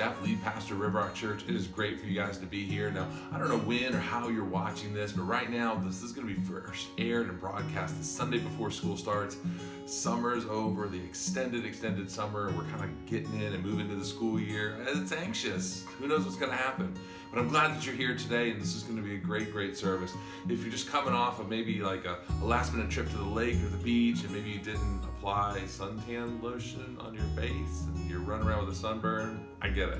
Jeff, lead pastor of RiverRock Church. It is great for you guys to be here. Now, I don't know when or how you're watching this, but right now, this is going to be first aired and broadcast the Sunday before school starts. Summer's over, the extended summer. We're kind of getting in and moving to the school year. It's anxious. Who knows what's going to happen? But I'm glad that you're here today, and this is going to be a great service. If you're just coming off of maybe like a last-minute trip to the lake or the beach, and maybe you didn't apply suntan lotion on your face, and you're running around with a sunburn, I get it.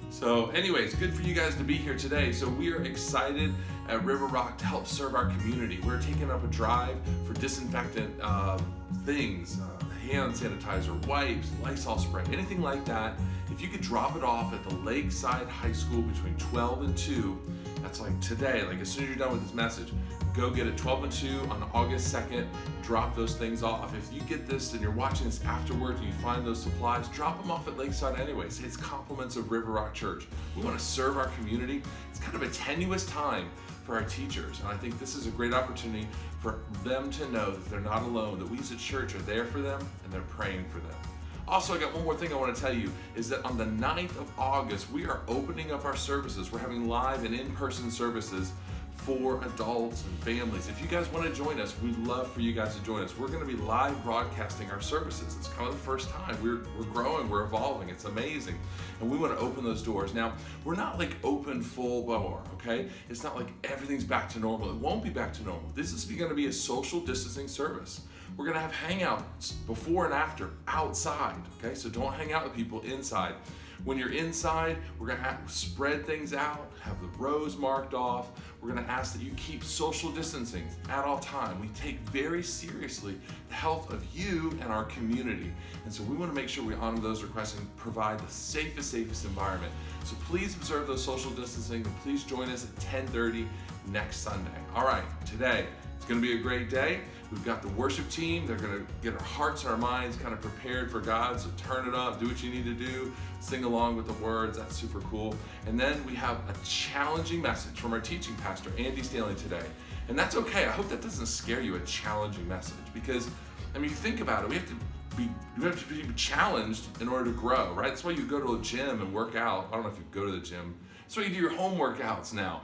So anyways, good for you guys to be here today. So we are excited at RiverRock to help serve our community. We're taking up a drive for disinfectant things, hand sanitizer, wipes, Lysol spray, anything like that. If you could drop it off at the Lakeside High School between 12 and 2, that's like today, like as soon as you're done with this message, go get it 12 and 2 on August 2nd, drop those things off. If you get this and you're watching this afterwards and you find those supplies, drop them off at Lakeside anyways. It's compliments of RiverRock Church. We want to serve our community. It's kind of a tenuous time for our teachers, and I think this is a great opportunity for them to know that they're not alone, that we as a church are there for them and they're praying for them. Also, I got one more thing I want to tell you, is that on the 9th of August, we are opening up our services. We're having live and in-person services for adults and families. If you guys want to join us, we'd love for you guys to join us. We're going to be live broadcasting our services. It's kind of the first time. We're growing, we're evolving. It's amazing. And we want to open those doors. Now, we're not like open full bore, okay? It's not like everything's back to normal. It won't be back to normal. This is going to be a social distancing service. We're going to have hangouts before and after outside, okay? So don't hang out with people inside. When you're inside, we're going to spread things out, have the rows marked off. We're going to ask that you keep social distancing at all time. We take very seriously the health of you and our community. And so we want to make sure we honor those requests and provide the safest environment. So please observe those social distancing, and please join us at 10:30 next Sunday. All right, today, it's going to be a great day. We've got the worship team. They're going to get our hearts and our minds kind of prepared for God. So turn it up, do what you need to do, sing along with the words. That's super cool. And then we have a challenging message from our teaching pastor, Andy Stanley, today. And that's okay. I hope that doesn't scare you, a challenging message. Because, I mean, think about it. We have to be challenged in order to grow, right? That's why you go to a gym and work out. I don't know if you go to the gym. That's why you do your home workouts now,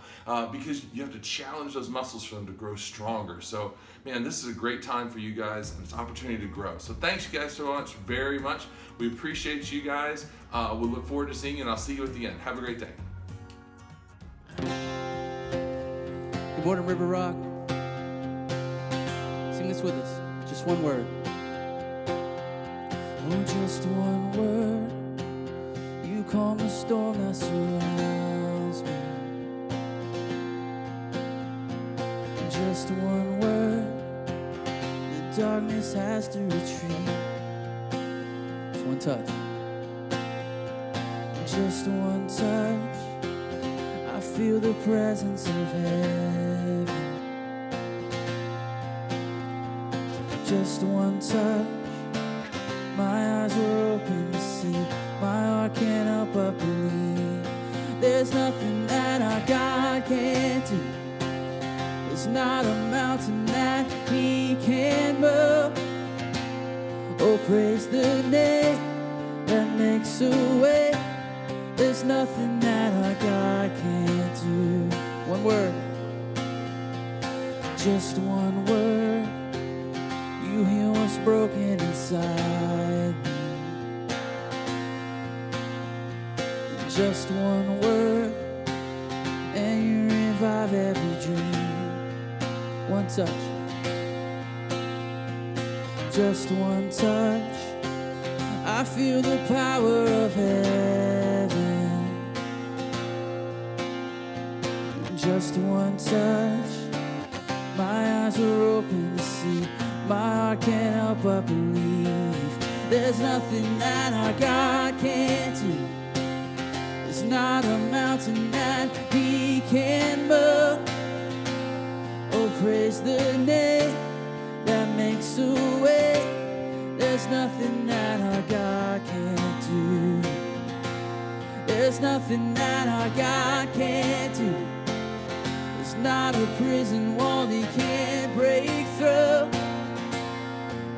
because you have to challenge those muscles for them to grow stronger. So, man, this is a great time for you guys, and it's an opportunity to grow. So thanks you guys so much, very much. We appreciate you guys. We'll look forward to seeing you, and I'll see you at the end. Have a great day. Good morning, RiverRock. Sing this with us. Just one word. Oh, just one word. You calm the storm that surrounds me. Just one word, the darkness has to retreat. Just one touch. Just one touch, I feel the presence of heaven. Just one touch, my eyes were open to see. My heart can't help but believe. There's nothing that our God can't do. There's not a mountain that He can't move. Oh, praise the name that makes a way. There's nothing that our God can't do. One word, just one word. You heal what's broken inside me. Just one word, and you revive every dream. One touch, just one touch, I feel the power of heaven. Just one touch, my eyes were open to see. My heart can't help but believe. There's nothing that our God can't do. There's not a mountain that He can't move. Oh, praise the name that makes a way. There's nothing that our God can't do. There's nothing that our God can't do. There's not a prison wall He can't break through.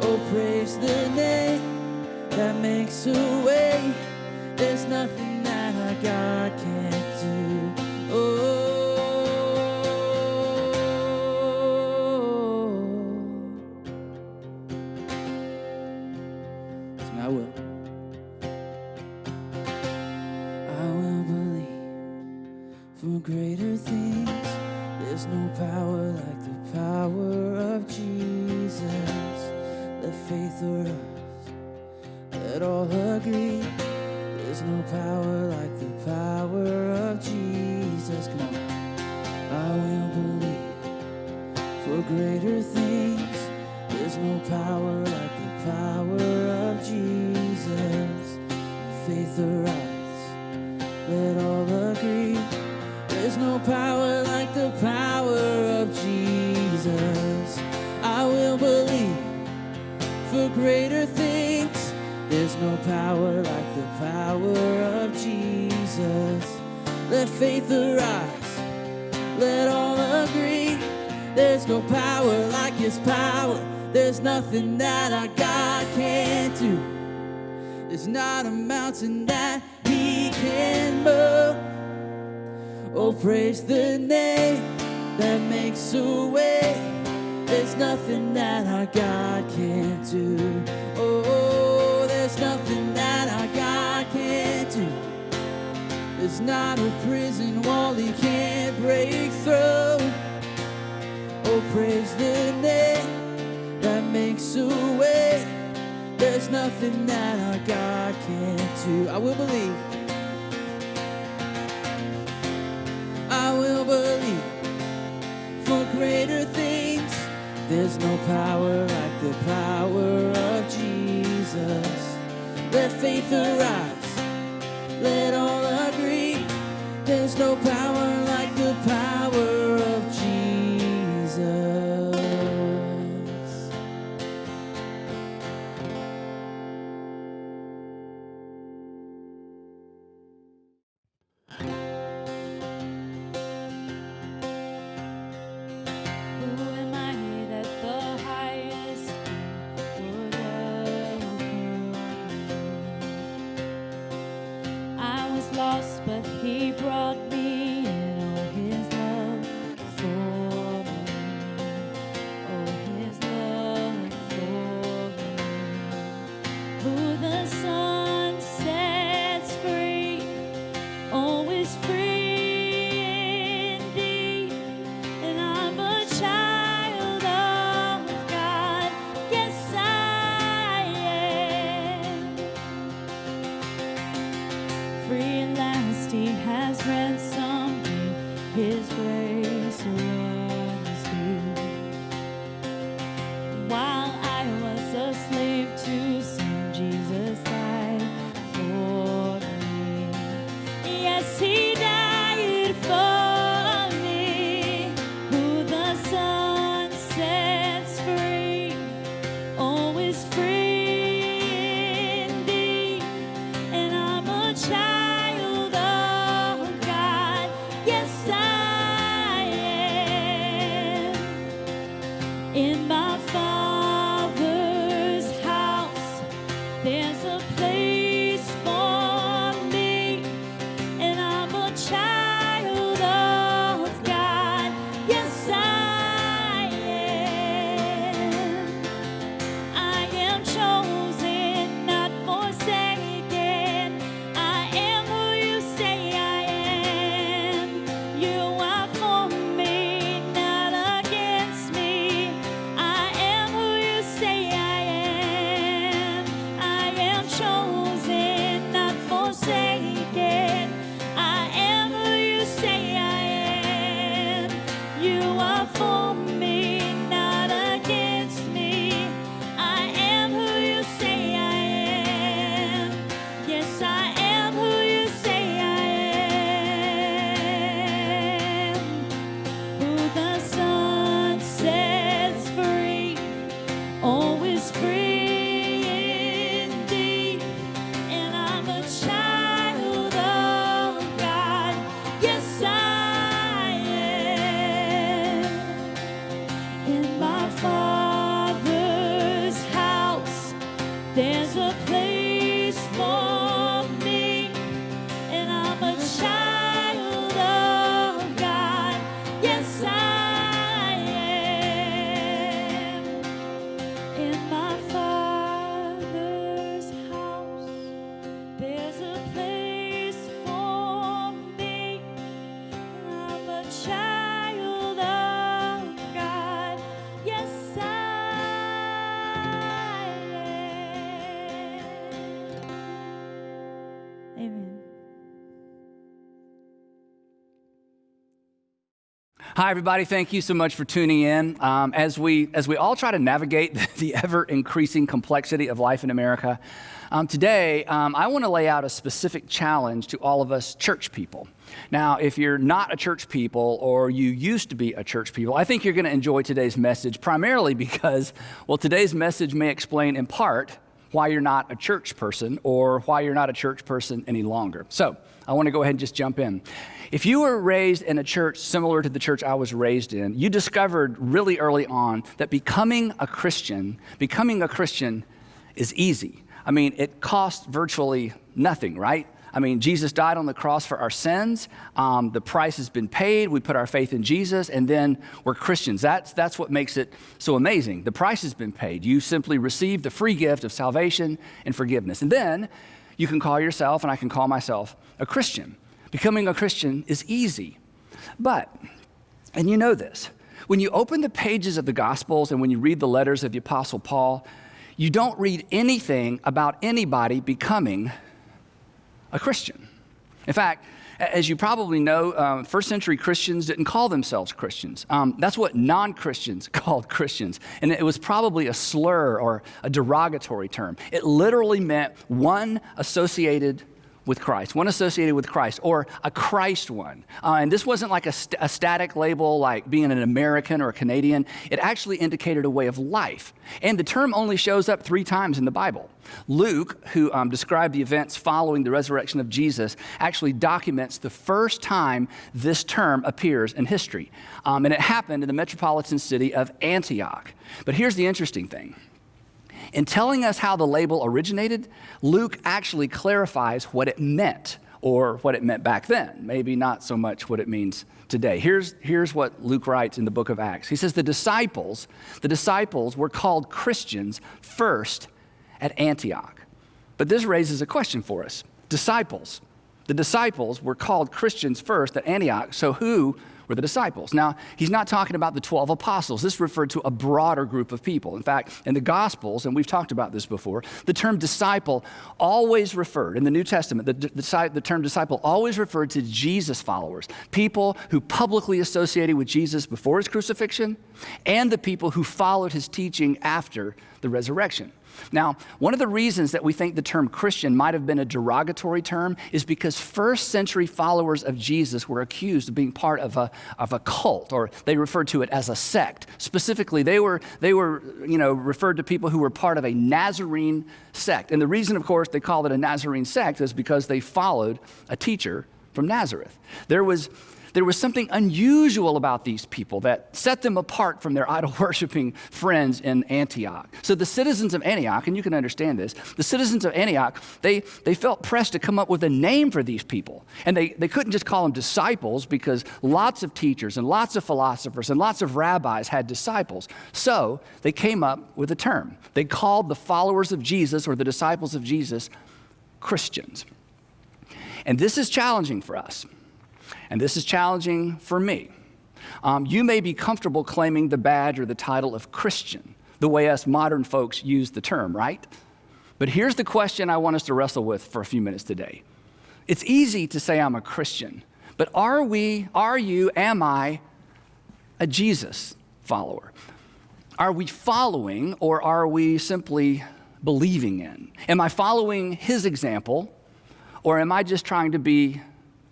Oh, praise the name that makes a way. There's nothing of Jesus. Let faith arise. Let all agree. There's no power like the power of Jesus. Come on. I will believe for greater things. There's no power like the power of Jesus. Faith arise. Let all agree. There's no power like the power of Jesus. I will believe for greater things. There's no power like the power of Jesus. Let faith arise. Let all agree. There's no power like his power. There's nothing that our God can't do. There's not a mountain that he can move. Oh, praise the name that makes a way. There's nothing that our God can't do. Oh, there's nothing that our God can't do. There's not a prison wall he can't break through. Oh, praise the name that makes a way. There's nothing that our God can't do. I will believe. I will believe for greater things. There's no power like the power of Jesus. Let faith arise. Let all agree. There's no power like the power of Jesus. Lost, but he brought me in. Oh, his love for me. Oh, his love for me. Who the Son sets free, always free indeed. And I'm a child of God. Yes, I am. Free at last, he has ransomed me. His grace runs deep. While I was a slave to sin, Jesus died for me. Yes, he died for me. Who the Son sets free, always free indeed. And I'm a child of God. Yes, I am. In my Father's house, there's a place for me. And I'm a child of God. Yes, I am. I am chosen, not forsaken. I am who you say I am. You are for me, not against me. I am Hi, everybody. Thank you so much for tuning in. As we all try to navigate the ever-increasing complexity of life in America, today I want to lay out a specific challenge to all of us church people. Now, if you're not a church people or you used to be a church people, I think you're going to enjoy today's message primarily because, well, today's message may explain in part why you're not a church person or why you're not a church person any longer. So I want to go ahead and just jump in. If you were raised in a church similar to the church I was raised in, you discovered really early on that becoming a Christian is easy. I mean, it costs virtually nothing, right? I mean, Jesus died on the cross for our sins. The price has been paid. We put our faith in Jesus, and then we're Christians. That's what makes it so amazing. The price has been paid. You simply receive the free gift of salvation and forgiveness. And then you can call yourself, and I can call myself, a Christian. Becoming a Christian is easy. But, and you know this, when you open the pages of the Gospels and when you read the letters of the Apostle Paul, you don't read anything about anybody becoming a Christian. In fact, as you probably know, first century Christians didn't call themselves Christians. That's what non-Christians called Christians. And it was probably a slur or a derogatory term. It literally meant one associated with Christ, or a Christ one. And this wasn't like a static label like being an American or a Canadian. It actually indicated a way of life. And the term only shows up 3 times in the Bible. Luke, who described the events following the resurrection of Jesus, actually documents the first time this term appears in history. And it happened in the metropolitan city of Antioch. But here's the interesting thing. In telling us how the label originated, Luke actually clarifies what it meant, or what it meant back then, maybe not so much what it means today. Here's what Luke writes in the book of Acts. He says, the disciples were called Christians first at Antioch. But this raises a question for us. The disciples were called Christians first at Antioch, so who were the disciples? Now, he's not talking about the 12 apostles. This referred to a broader group of people. In fact, in the Gospels, and we've talked about this before, the term disciple always referred, in the New Testament, the term disciple always referred to Jesus followers, people who publicly associated with Jesus before his crucifixion, and the people who followed his teaching after the resurrection. Now, one of the reasons that we think the term Christian might have been a derogatory term is because first century followers of Jesus were accused of being part of a cult, or they referred to it as a sect. Specifically, they were referred to people who were part of a Nazarene sect. And the reason, of course, they called it a Nazarene sect is because they followed a teacher from Nazareth. There was something unusual about these people that set them apart from their idol-worshiping friends in Antioch. So the citizens of Antioch, and you can understand this, the citizens of Antioch, they felt pressed to come up with a name for these people. And they couldn't just call them disciples because lots of teachers and lots of philosophers and lots of rabbis had disciples. So they came up with a term. They called the followers of Jesus, or the disciples of Jesus, Christians. And this is challenging for us. And this is challenging for me. You may be comfortable claiming the badge or the title of Christian, the way us modern folks use the term, right? But here's the question I want us to wrestle with for a few minutes today. It's easy to say I'm a Christian, but am I a Jesus follower? Are we following, or are we simply believing in? Am I following his example, or am I just trying to be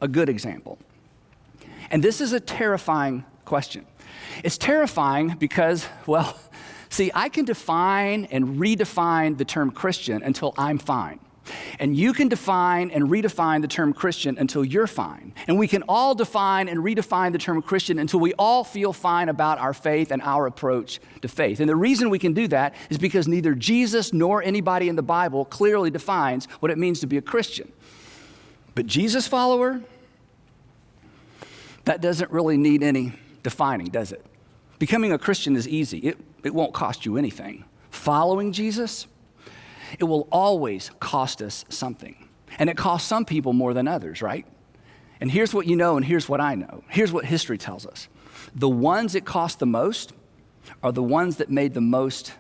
a good example? And this is a terrifying question. It's terrifying because, well, see, I can define and redefine the term Christian until I'm fine. And you can define and redefine the term Christian until you're fine. And we can all define and redefine the term Christian until we all feel fine about our faith and our approach to faith. And the reason we can do that is because neither Jesus nor anybody in the Bible clearly defines what it means to be a Christian. But Jesus follower, that doesn't really need any defining, does it? Becoming a Christian is easy. It won't cost you anything. Following Jesus, it will always cost us something. And it costs some people more than others, right? And here's what you know, and here's what I know. Here's what history tells us. The ones it cost the most are the ones that made the most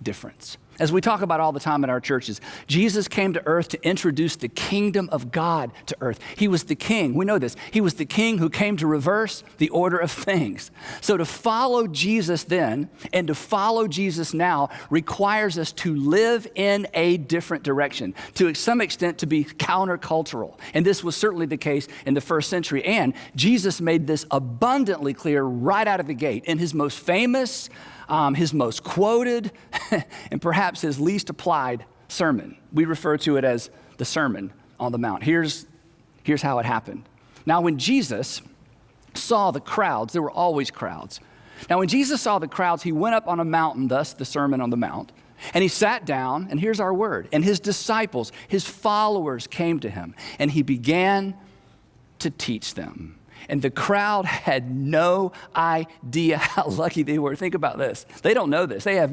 difference. As we talk about all the time in our churches, Jesus came to earth to introduce the kingdom of God to earth. He was the king. We know this. He was the king who came to reverse the order of things. So to follow Jesus then and to follow Jesus now requires us to live in a different direction, to some extent to be countercultural. And this was certainly the case in the first century. And Jesus made this abundantly clear right out of the gate in his most famous, his most quoted, and perhaps his least applied sermon. We refer to it as the Sermon on the Mount. Here's how it happened. Now, when Jesus saw the crowds, there were always crowds. Now, when Jesus saw the crowds, he went up on a mountain, thus the Sermon on the Mount, and he sat down, and here's our word, and his disciples, his followers came to him, and he began to teach them. And the crowd had no idea how lucky they were. Think about this. They don't know this. They have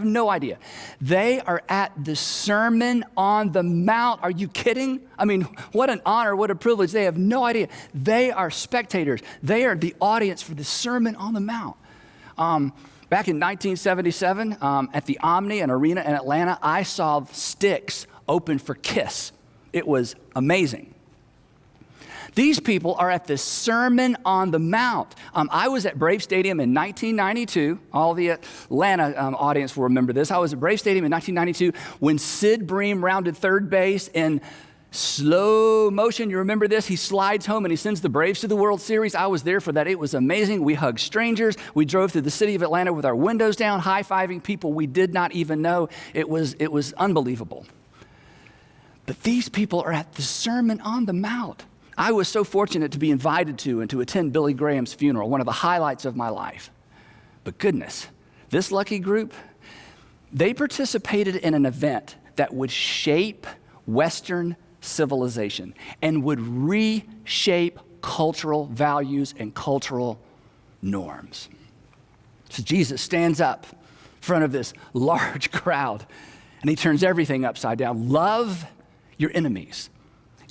no idea. They are at the Sermon on the Mount. Are you kidding? I mean, what an honor, what a privilege. They have no idea. They are spectators. They are the audience for the Sermon on the Mount. Back in 1977, at the Omni, an arena in Atlanta, I saw sticks open for Kiss. It was amazing. These people are at the Sermon on the Mount. I was at Brave Stadium in 1992. All the Atlanta audience will remember this. I was at Brave Stadium in 1992 when Sid Bream rounded third base in slow motion. You remember this? He slides home and he sends the Braves to the World Series. I was there for that. It was amazing. We hugged strangers. We drove through the city of Atlanta with our windows down, high-fiving people we did not even know. It was unbelievable. But these people are at the Sermon on the Mount. I was so fortunate to be invited to and to attend Billy Graham's funeral, one of the highlights of my life. But goodness, this lucky group, they participated in an event that would shape Western civilization and would reshape cultural values and cultural norms. So Jesus stands up in front of this large crowd and he turns everything upside down. Love your enemies.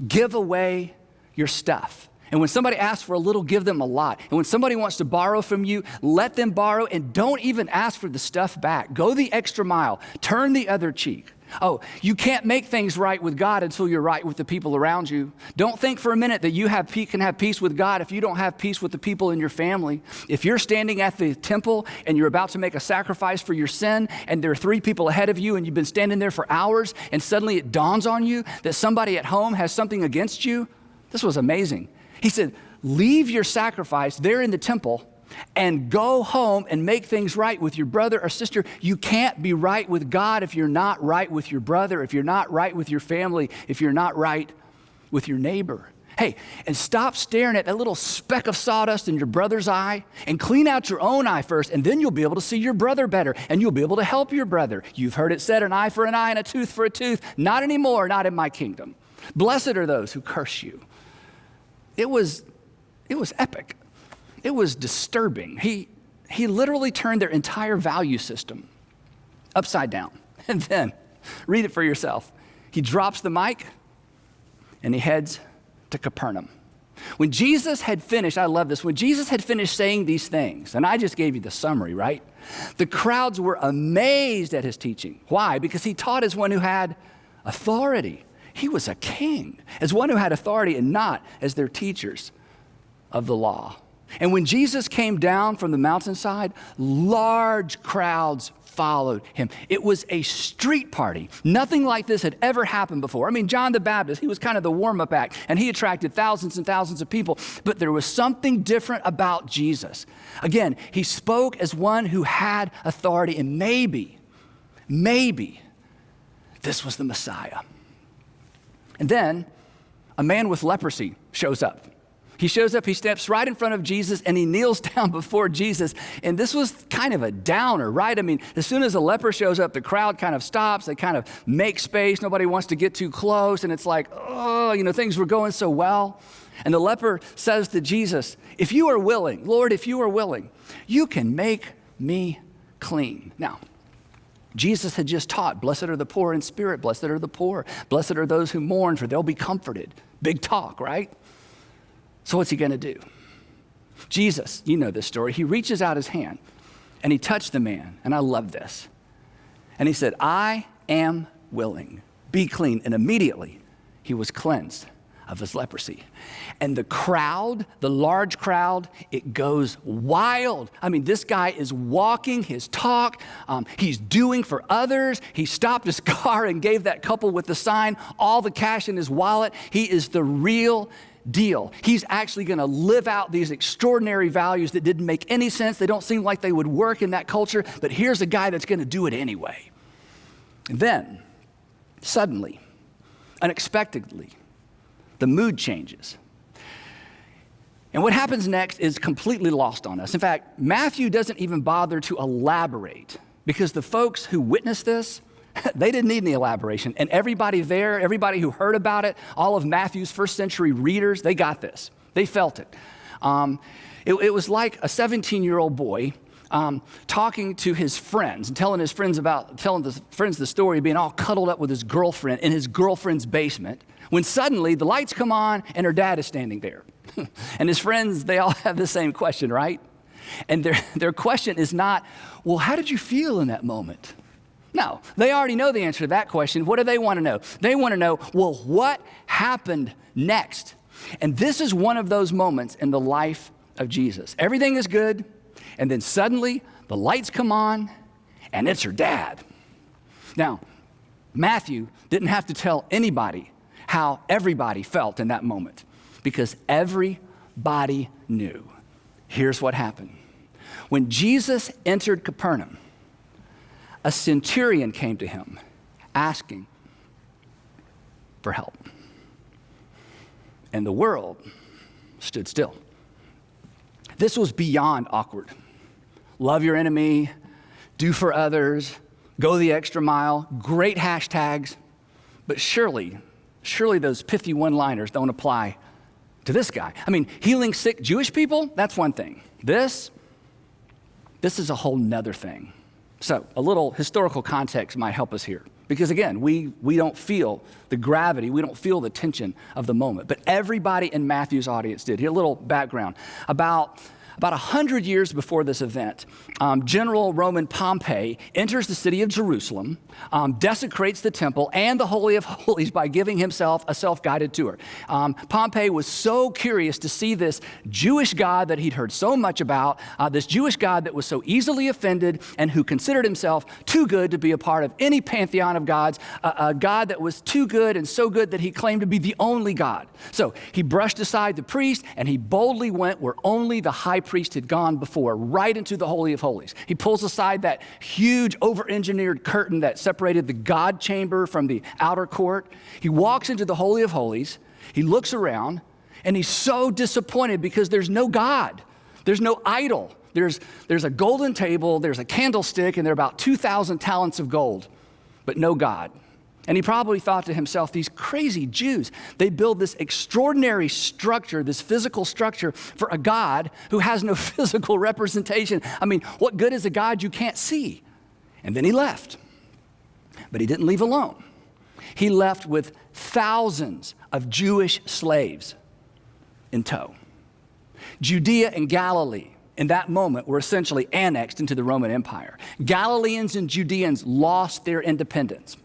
Give away your stuff. And when somebody asks for a little, give them a lot. And when somebody wants to borrow from you, let them borrow and don't even ask for the stuff back. Go the extra mile. Turn the other cheek. Oh, you can't make things right with God until you're right with the people around you. Don't think for a minute that you can have peace with God if you don't have peace with the people in your family. If you're standing at the temple and you're about to make a sacrifice for your sin and there are 3 people ahead of you and you've been standing there for hours and suddenly it dawns on you that somebody at home has something against you, this was amazing. He said, leave your sacrifice there in the temple and go home and make things right with your brother or sister. You can't be right with God if you're not right with your brother, if you're not right with your family, if you're not right with your neighbor. Hey, and stop staring at that little speck of sawdust in your brother's eye and clean out your own eye first, and then you'll be able to see your brother better, and you'll be able to help your brother. You've heard it said, an eye for an eye and a tooth for a tooth. Not anymore, not in my kingdom. Blessed are those who curse you. It was epic. It was disturbing. He literally turned their entire value system upside down. And then, read it for yourself. He drops the mic and he heads to Capernaum. When Jesus had finished, I love this, when Jesus had finished saying these things, and I just gave you the summary, right? The crowds were amazed at his teaching. Why? Because he taught as one who had authority. He was a king, as one who had authority and not as their teachers of the law. And when Jesus came down from the mountainside, large crowds followed him. It was a street party. Nothing like this had ever happened before. I mean, John the Baptist, he was kind of the warm-up act, and he attracted thousands and thousands of people, but there was something different about Jesus. Again, he spoke as one who had authority, and maybe this was the Messiah. And then a man with leprosy shows up. He shows up, he steps right in front of Jesus, and he kneels down before Jesus. And this was kind of a downer, right? I mean, as soon as a leper shows up, the crowd kind of stops. They kind of make space. Nobody wants to get too close. And it's like, oh, things were going so well. And the leper says to Jesus, if you are willing, Lord, if you are willing, you can make me clean. Now, Jesus had just taught, blessed are the poor in spirit, blessed are the poor, blessed are those who mourn, for they'll be comforted. Big talk, right? So what's he going to do? Jesus, you know this story, he reaches out his hand and he touched the man, and I love this. And he said, I am willing, be clean. And immediately he was cleansed of his leprosy. And the crowd, the large crowd, it goes wild. I mean, this guy is walking his talk. He's doing for others. He stopped his car and gave that couple with the sign all the cash in his wallet. He is the real deal. He's actually going to live out these extraordinary values that didn't make any sense. They don't seem like they would work in that culture, but here's a guy that's going to do it anyway. And then, suddenly, unexpectedly, the mood changes. And what happens next is completely lost on us. In fact, Matthew doesn't even bother to elaborate because the folks who witnessed this, they didn't need any elaboration. And everybody there, everybody who heard about it, all of Matthew's first century readers, they got this. They felt it. It was like a 17-year-old boy talking to his friends and telling the friends the story of being all cuddled up with his girlfriend in his girlfriend's basement, when suddenly the lights come on and her dad is standing there. And his friends, they all have the same question, right? And their question is not, well, how did you feel in that moment? No, they already know the answer to that question. What do they want to know? They want to know, well, what happened next? And this is one of those moments in the life of Jesus. Everything is good, and then suddenly the lights come on, and it's her dad. Now, Matthew didn't have to tell anybody how everybody felt in that moment, because everybody knew. Here's what happened. When Jesus entered Capernaum, a centurion came to him asking for help. And the world stood still. This was beyond awkward. Love your enemy, do for others, go the extra mile, great hashtags, but surely those pithy one-liners don't apply to this guy. I mean, healing sick Jewish people, that's one thing. This is a whole nother thing. So a little historical context might help us here. Because again, we don't feel the gravity, we don't feel the tension of the moment. But everybody in Matthew's audience did. Here, a little background. About 100 years before this event, General Roman Pompey enters the city of Jerusalem, desecrates the temple and the Holy of Holies by giving himself a self-guided tour. Pompey was so curious to see this Jewish God that he'd heard so much about, this Jewish God that was so easily offended and who considered himself too good to be a part of any pantheon of gods, a God that was too good and so good that he claimed to be the only God. So he brushed aside the priest and he boldly went where only the high priest had gone before, right into the Holy of Holies. He pulls aside that huge over-engineered curtain that separated the God chamber from the outer court. He walks into the Holy of Holies. He looks around, and he's so disappointed because there's no God. There's no idol. There's a golden table, there's a candlestick, and there are about 2,000 talents of gold, but no God. And he probably thought to himself, these crazy Jews, they build this extraordinary structure, this physical structure for a God who has no physical representation. I mean, what good is a God you can't see? And then he left. But he didn't leave alone. He left with thousands of Jewish slaves in tow. Judea and Galilee in that moment were essentially annexed into the Roman Empire. Galileans and Judeans lost their independence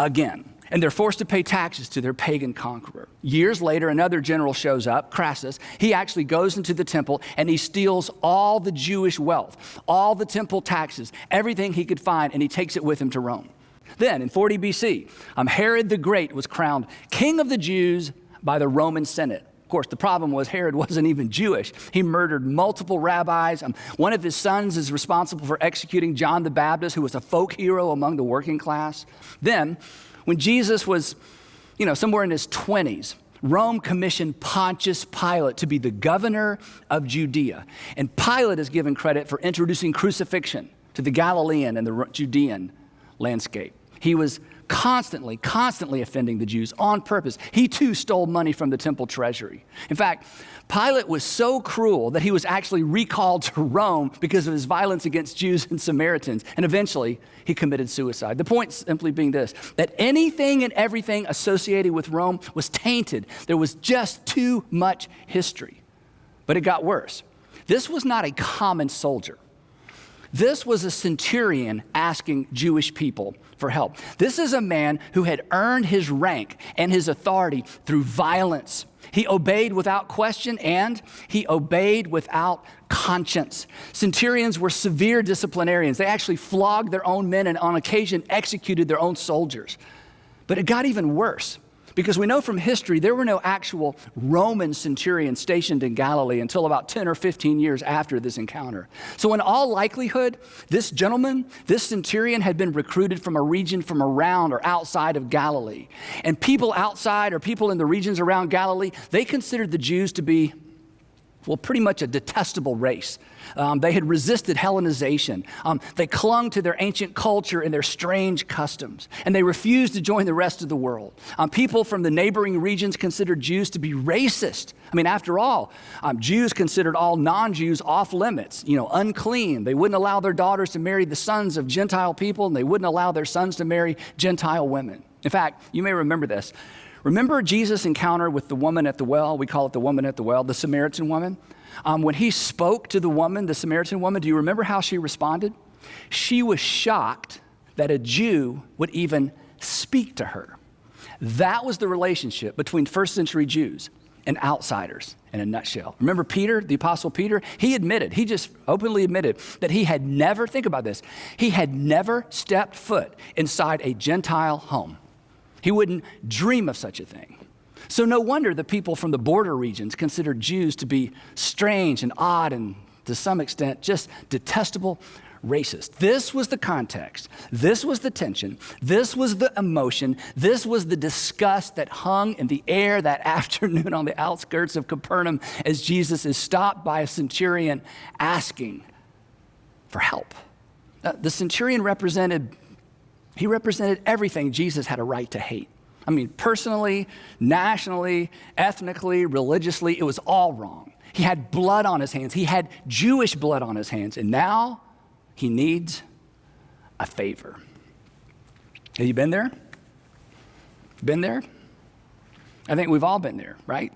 again, and they're forced to pay taxes to their pagan conqueror. Years later, another general shows up, Crassus. He actually goes into the temple and he steals all the Jewish wealth, all the temple taxes, everything he could find, and he takes it with him to Rome. Then in 40 BC, Herod the Great was crowned king of the Jews by the Roman Senate. Of course, the problem was Herod wasn't even Jewish. He murdered multiple rabbis. One of his sons is responsible for executing John the Baptist, who was a folk hero among the working class. Then, when Jesus was, somewhere in his 20s, Rome commissioned Pontius Pilate to be the governor of Judea. And Pilate is given credit for introducing crucifixion to the Galilean and the Judean landscape. He was constantly offending the Jews on purpose. He too stole money from the temple treasury. In fact, Pilate was so cruel that he was actually recalled to Rome because of his violence against Jews and Samaritans, and eventually he committed suicide. The point simply being this, that anything and everything associated with Rome was tainted. There was just too much history. But it got worse. This was not a common soldier. This was a centurion asking Jewish people for help. This is a man who had earned his rank and his authority through violence. He obeyed without question and he obeyed without conscience. Centurions were severe disciplinarians. They actually flogged their own men and on occasion executed their own soldiers. But it got even worse. Because we know from history, there were no actual Roman centurions stationed in Galilee until about 10 or 15 years after this encounter. So in all likelihood, this gentleman, this centurion had been recruited from a region from around or outside of Galilee. And people outside or people in the regions around Galilee, they considered the Jews to be, well, pretty much a detestable race. They had resisted Hellenization. They clung to their ancient culture and their strange customs, and they refused to join the rest of the world. People from the neighboring regions considered Jews to be racist. I mean, after all, Jews considered all non-Jews off limits, unclean. They wouldn't allow their daughters to marry the sons of Gentile people, and they wouldn't allow their sons to marry Gentile women. In fact, you may remember this. Remember Jesus' encounter with the woman at the well? We call it the woman at the well, the Samaritan woman. When he spoke to the woman, the Samaritan woman, do you remember how she responded? She was shocked that a Jew would even speak to her. That was the relationship between first century Jews and outsiders in a nutshell. Remember Peter, the Apostle Peter? He just openly admitted that he had never, think about this, he had never stepped foot inside a Gentile home. He wouldn't dream of such a thing. So no wonder the people from the border regions considered Jews to be strange and odd and to some extent just detestable, racist. This was the context. This was the tension. This was the emotion. This was the disgust that hung in the air that afternoon on the outskirts of Capernaum as Jesus is stopped by a centurion asking for help. The centurion represented everything Jesus had a right to hate. I mean, personally, nationally, ethnically, religiously, it was all wrong. He had blood on his hands. He had Jewish blood on his hands. And now he needs a favor. Have you been there? Been there? I think we've all been there, right?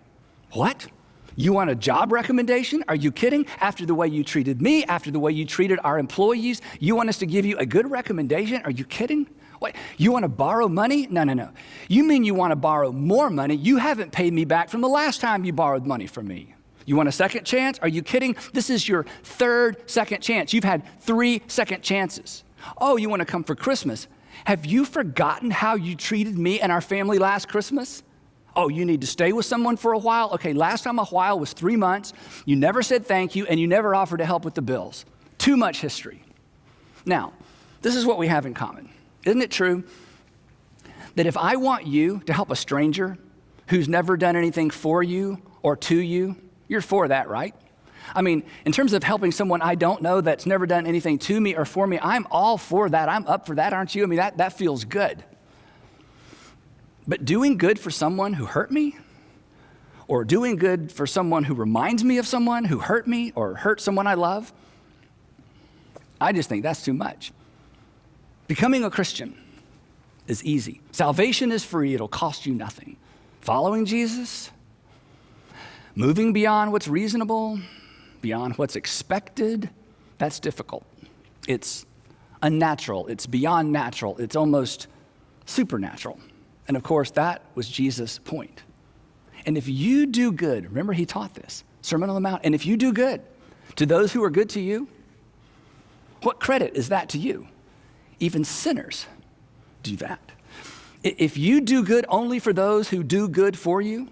What? You want a job recommendation? Are you kidding? After the way you treated me, after the way you treated our employees, you want us to give you a good recommendation? Are you kidding? What? You want to borrow money? No. You mean you want to borrow more money? You haven't paid me back from the last time you borrowed money from me. You want a second chance? Are you kidding? This is your third second chance. You've had 3 second chances. Oh, you want to come for Christmas? Have you forgotten how you treated me and our family last Christmas? Oh, you need to stay with someone for a while? Okay, last time a while was 3 months. You never said thank you, and you never offered to help with the bills. Too much history. Now, this is what we have in common. Isn't it true that if I want you to help a stranger who's never done anything for you or to you, you're for that, right? I mean, in terms of helping someone I don't know that's never done anything to me or for me, I'm all for that. I'm up for that, aren't you? I mean, that feels good. But doing good for someone who hurt me, or doing good for someone who reminds me of someone who hurt me or hurt someone I love, I just think that's too much. Becoming a Christian is easy. Salvation is free. It'll cost you nothing. Following Jesus, moving beyond what's reasonable, beyond what's expected, that's difficult. It's unnatural. It's beyond natural. It's almost supernatural. And of course, that was Jesus' point. And if you do good, remember he taught this, Sermon on the Mount, and if you do good to those who are good to you, what credit is that to you? Even sinners do that. If you do good only for those who do good for you,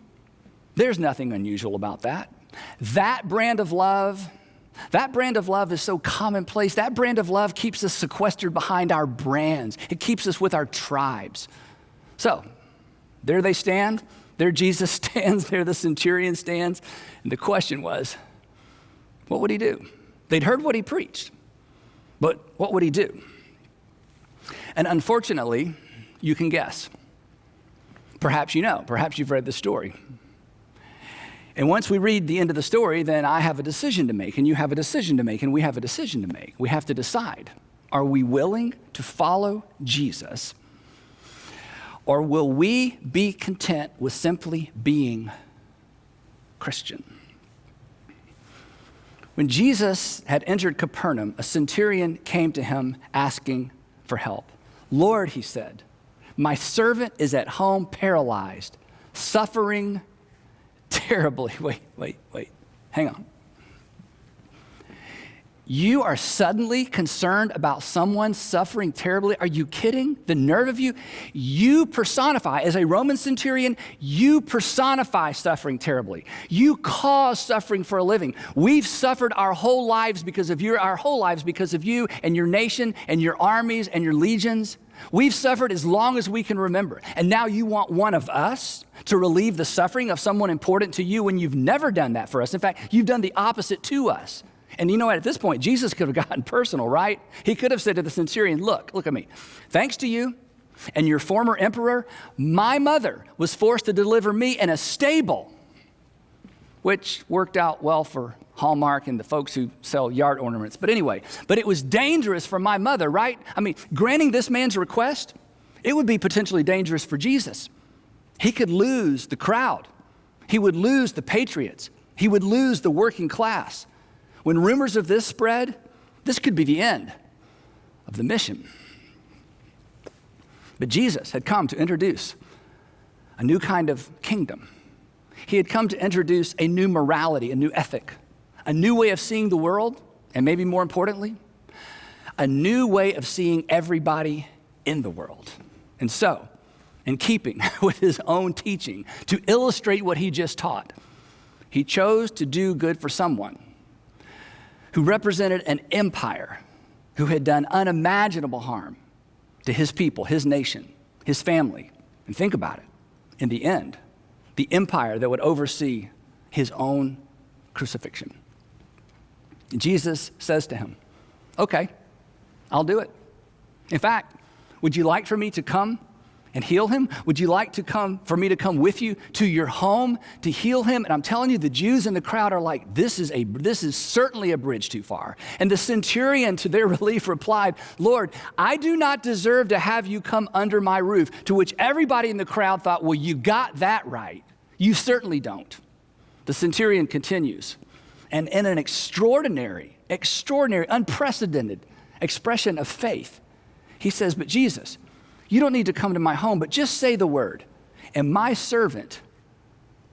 there's nothing unusual about that. That brand of love is so commonplace. That brand of love keeps us sequestered behind our brands. It keeps us with our tribes. So, there they stand. There Jesus stands. There the centurion stands. And the question was, what would he do? They'd heard what he preached, but what would he do? And unfortunately, you can guess. Perhaps you know. Perhaps you've read the story. And once we read the end of the story, then I have a decision to make, and you have a decision to make, and we have a decision to make. We have to decide, are we willing to follow Jesus, or will we be content with simply being Christian? When Jesus had entered Capernaum, a centurion came to him asking for help. Lord, he said, my servant is at home paralyzed, suffering terribly. Wait, hang on. You are suddenly concerned about someone suffering terribly? Are you kidding? The nerve of you? You personify, as a Roman centurion, you personify suffering terribly. You cause suffering for a living. We've suffered our whole lives because of you, and your nation and your armies and your legions. We've suffered as long as we can remember. And now you want one of us to relieve the suffering of someone important to you when you've never done that for us. In fact, you've done the opposite to us. And you know what, at this point, Jesus could have gotten personal, right? He could have said to the centurion, look at me. Thanks to you and your former emperor, my mother was forced to deliver me in a stable, which worked out well for Hallmark and the folks who sell yard ornaments. But anyway, it was dangerous for my mother, right? I mean, granting this man's request, it would be potentially dangerous for Jesus. He could lose the crowd. He would lose the patriots. He would lose the working class. When rumors of this spread, this could be the end of the mission. But Jesus had come to introduce a new kind of kingdom. He had come to introduce a new morality, a new ethic, a new way of seeing the world, and maybe more importantly, a new way of seeing everybody in the world. And so, in keeping with his own teaching, to illustrate what he just taught, he chose to do good for someone who represented an empire who had done unimaginable harm to his people, his nation, his family. And think about it. In the end, the empire that would oversee his own crucifixion. And Jesus says to him, okay, I'll do it. In fact, would you like for me to come and heal him? Would you like for me to come with you to your home to heal him? And I'm telling you, the Jews in the crowd are like, this is certainly a bridge too far. And the centurion, to their relief, replied, Lord, I do not deserve to have you come under my roof. To which everybody in the crowd thought, well, you got that right. You certainly don't. The centurion continues, and in an extraordinary, unprecedented expression of faith, he says, but Jesus, you don't need to come to my home, but just say the word, and my servant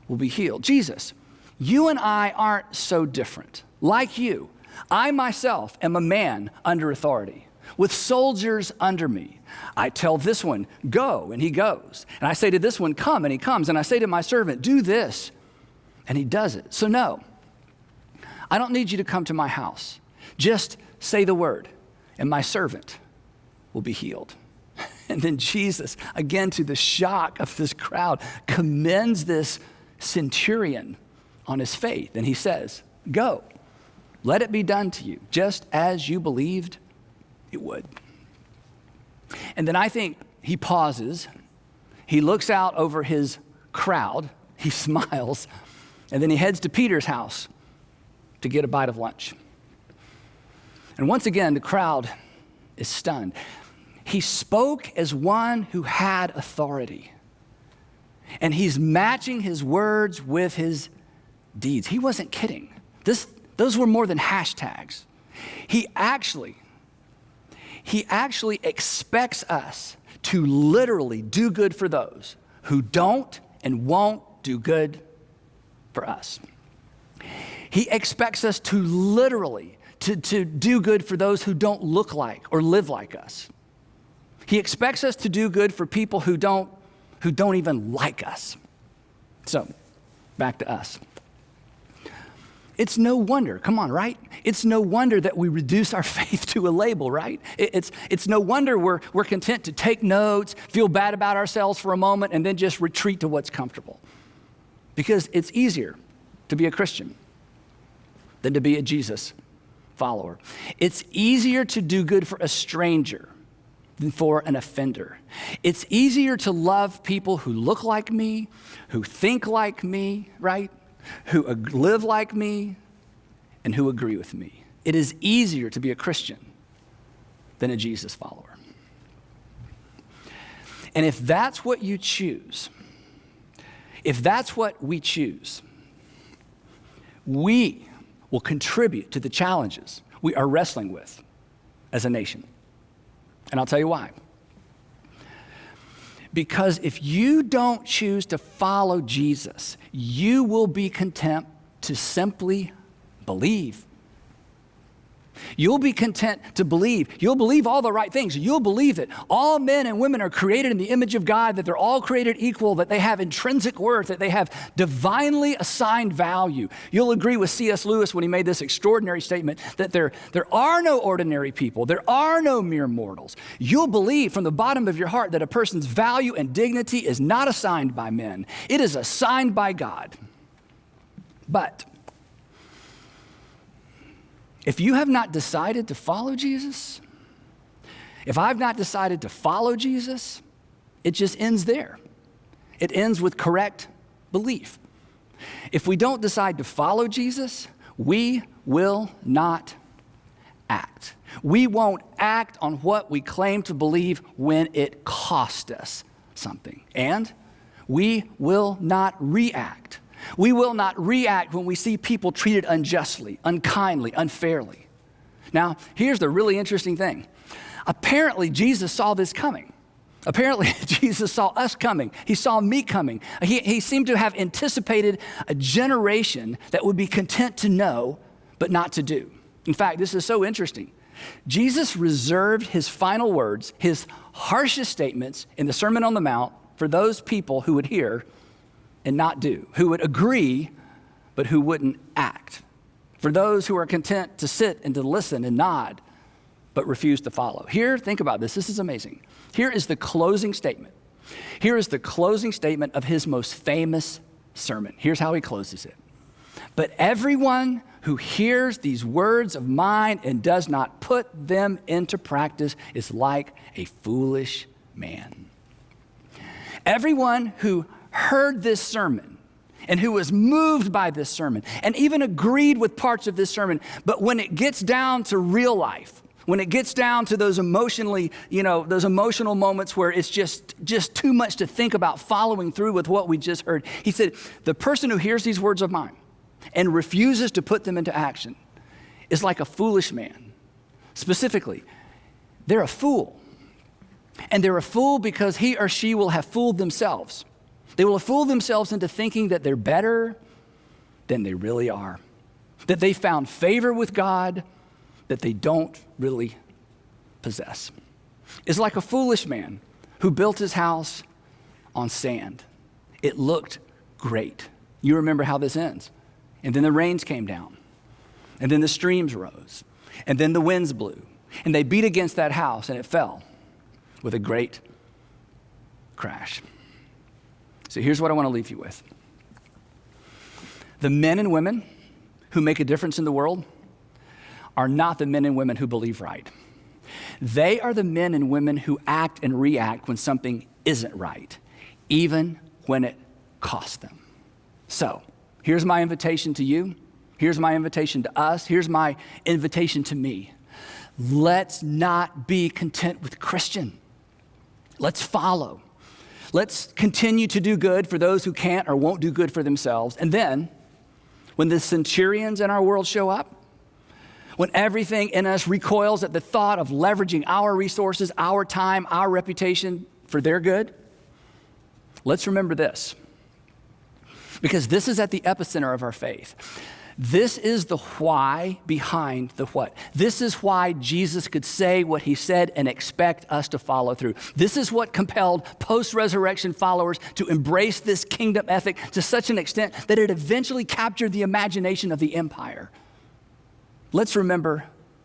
will be healed. Jesus, you and I aren't so different. Like you, I myself am a man under authority, with soldiers under me. I tell this one, go, and he goes. And I say to this one, come, and he comes. And I say to my servant, do this, and he does it. So no, I don't need you to come to my house. Just say the word, and my servant will be healed. And then Jesus, again to the shock of this crowd, commends this centurion on his faith. And he says, go, let it be done to you, just as you believed it would. And then I think he pauses, he looks out over his crowd, he smiles, and then he heads to Peter's house to get a bite of lunch. And once again, the crowd is stunned. He spoke as one who had authority. And he's matching his words with his deeds. He wasn't kidding. Those were more than hashtags. He actually expects us to literally do good for those who don't and won't do good for us. He expects us to literally to do good for those who don't look like or live like us. He expects us to do good for people who don't even like us. So, back to us. It's no wonder, come on, right? It's no wonder that we reduce our faith to a label, right? It's no wonder we're content to take notes, feel bad about ourselves for a moment, and then just retreat to what's comfortable. Because it's easier to be a Christian than to be a Jesus follower. It's easier to do good for a stranger than for an offender. It's easier to love people who look like me, who think like me, right? Who live like me, and who agree with me. It is easier to be a Christian than a Jesus follower. And if that's what you choose, if that's what we choose, we will contribute to the challenges we are wrestling with as a nation. And I'll tell you why. Because if you don't choose to follow Jesus, you will be content to simply believe. You'll be content to believe. You'll believe all the right things. You'll believe that all men and women are created in the image of God, that they're all created equal, that they have intrinsic worth, that they have divinely assigned value. You'll agree with C.S. Lewis when he made this extraordinary statement that there are no ordinary people. There are no mere mortals. You'll believe from the bottom of your heart that a person's value and dignity is not assigned by men. It is assigned by God. But if you have not decided to follow Jesus, if I've not decided to follow Jesus, it just ends there. It ends with correct belief. If we don't decide to follow Jesus, we will not act. We won't act on what we claim to believe when it costs us something. And we will not react. We will not react when we see people treated unjustly, unkindly, unfairly. Now, here's the really interesting thing. Apparently, Jesus saw this coming. Apparently, Jesus saw us coming. He saw me coming. He seemed to have anticipated a generation that would be content to know, but not to do. In fact, this is so interesting. Jesus reserved his final words, his harshest statements in the Sermon on the Mount for those people who would hear and not do, who would agree, but who wouldn't act. For those who are content to sit and to listen and nod, but refuse to follow. Here, think about this. This is amazing. Here is the closing statement. Here is the closing statement of his most famous sermon. Here's how he closes it. But everyone who hears these words of mine and does not put them into practice is like a foolish man. Everyone who heard this sermon and who was moved by this sermon and even agreed with parts of this sermon, but when it gets down to real life, when it gets down to those emotionally, those emotional moments where it's just too much to think about following through with what we just heard, he said, the person who hears these words of mine and refuses to put them into action is like a foolish man. Specifically, they're a fool. And they're a fool because he or she will have fooled themselves. They will have fooled themselves into thinking that they're better than they really are, that they found favor with God that they don't really possess. It's like a foolish man who built his house on sand. It looked great. You remember how this ends. And then the rains came down, and then the streams rose, and then the winds blew, and they beat against that house, and it fell with a great crash. So here's what I want to leave you with. The men and women who make a difference in the world are not the men and women who believe right. They are the men and women who act and react when something isn't right, even when it costs them. So here's my invitation to you. Here's my invitation to us. Here's my invitation to me. Let's not be content with Christian. Let's follow. Let's continue to do good for those who can't or won't do good for themselves. And then, when the centurions in our world show up, when everything in us recoils at the thought of leveraging our resources, our time, our reputation for their good, let's remember this. Because this is at the epicenter of our faith. This is the why behind the what. This is why Jesus could say what he said and expect us to follow through. This is what compelled post-resurrection followers to embrace this kingdom ethic to such an extent that it eventually captured the imagination of the empire. Let's remember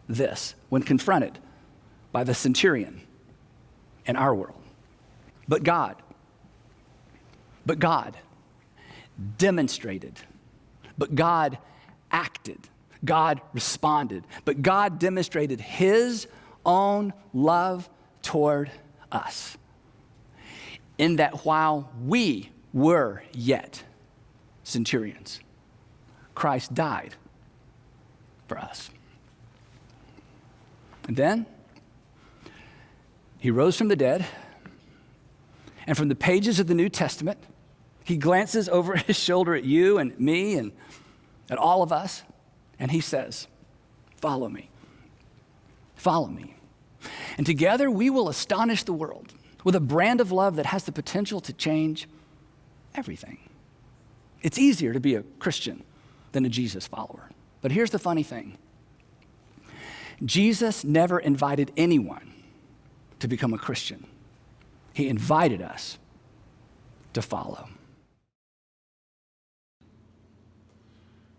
this when confronted by the centurion in our world. But God demonstrated, but God acted, God responded, but God demonstrated his own love toward us in that while we were yet centurions, Christ died for us. And then he rose from the dead, and from the pages of the New Testament, he glances over his shoulder at you and me and at all of us, And he says, follow me. Follow me. And together we will astonish the world with a brand of love that has the potential to change everything. It's easier to be a Christian than a Jesus follower. But here's the funny thing. Jesus never invited anyone to become a Christian. He invited us to follow.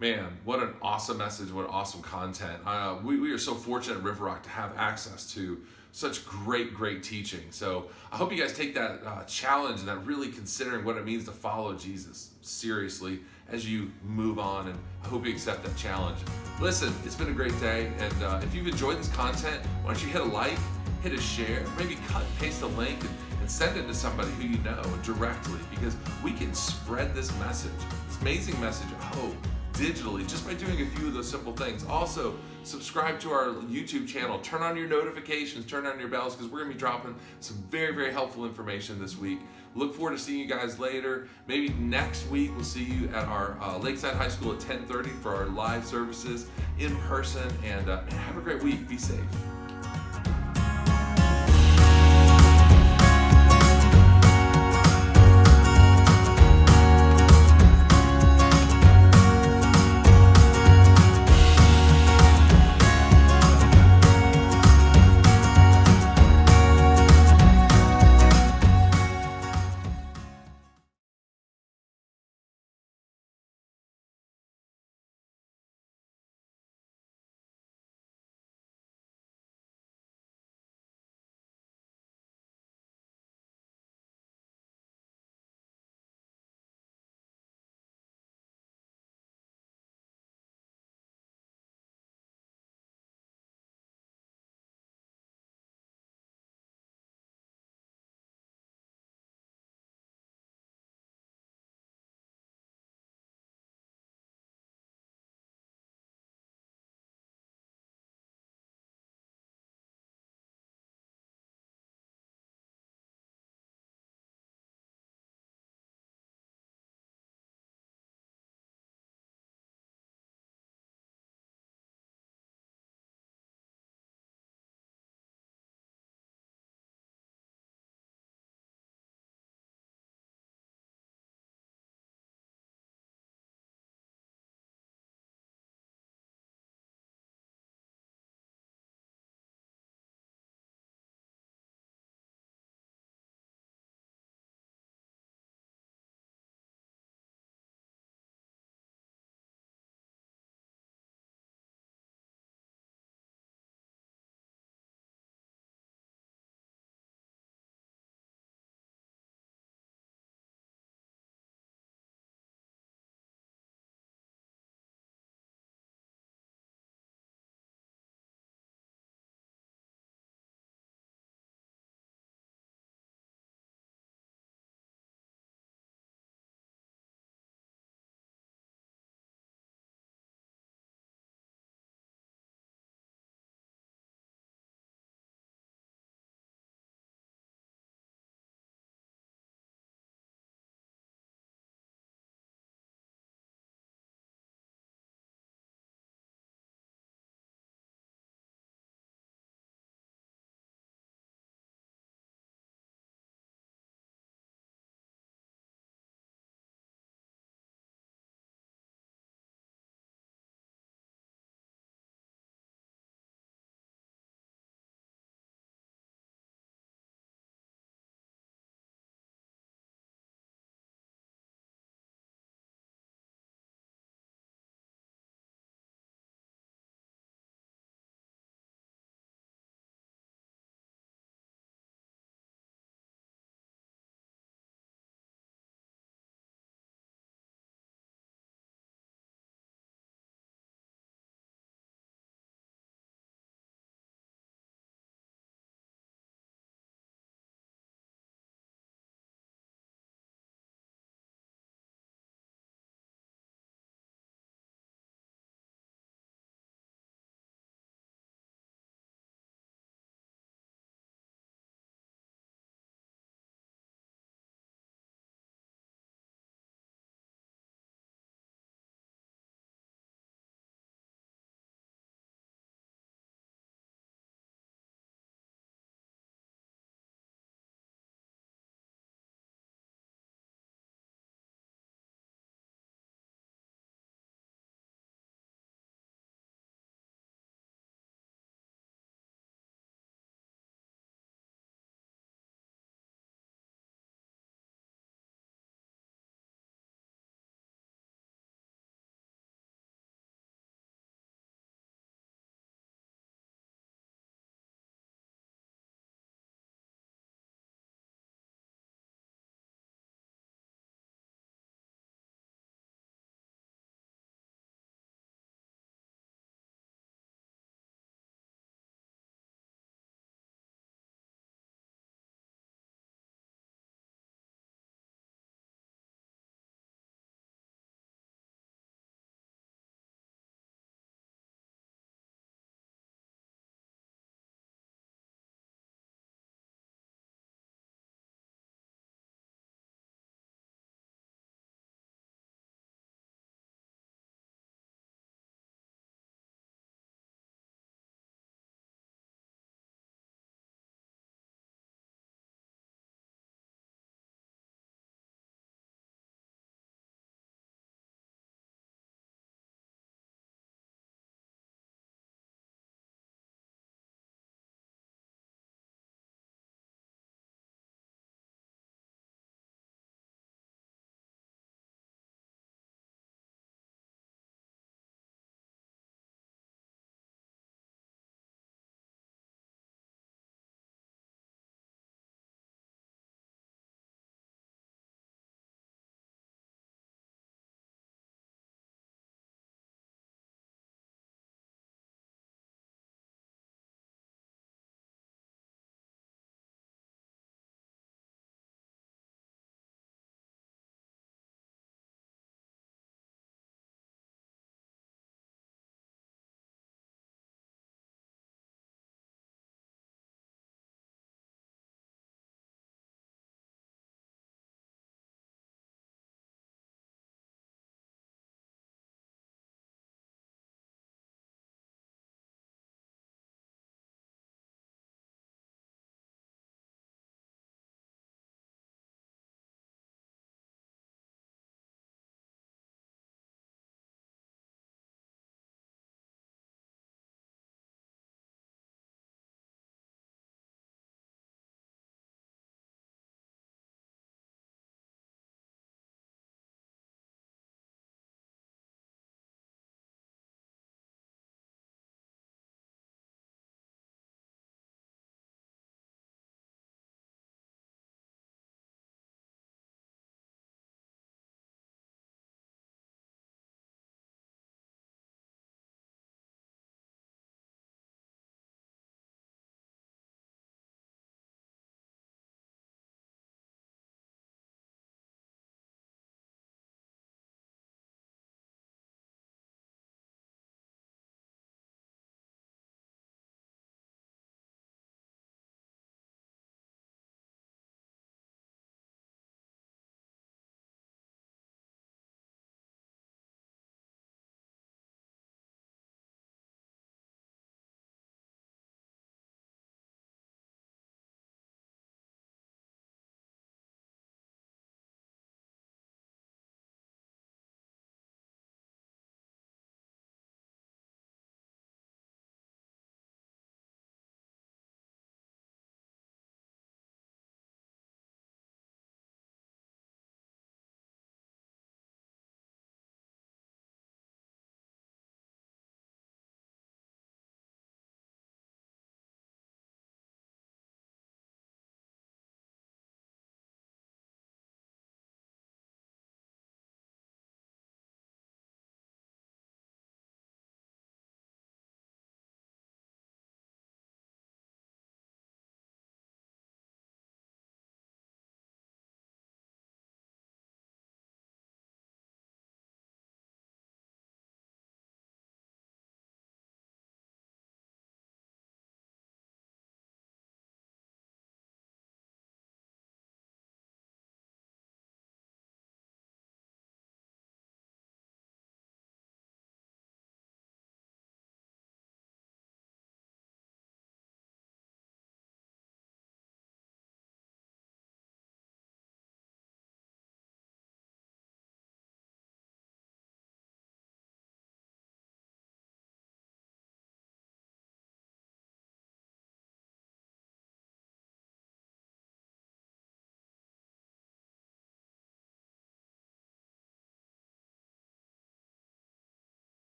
Man, what an awesome message, what awesome content. We are so fortunate at RiverRock to have access to such great teaching. So I hope you guys take that challenge and that really considering what it means to follow Jesus seriously as you move on, and I hope you accept that challenge. Listen, it's been a great day, and if you've enjoyed this content, why don't you hit a like, hit a share, maybe cut and paste a link and send it to somebody who you know directly, because we can spread this message, this amazing message of hope, digitally, just by doing a few of those simple things. Also, subscribe to our YouTube channel, turn on your notifications, turn on your bells, because we're going to be dropping some very helpful information this week. Look forward to seeing you guys later. Maybe next week we'll see you at our Lakeside High School at 10:30 for our live services in person, and have a great week. Be safe.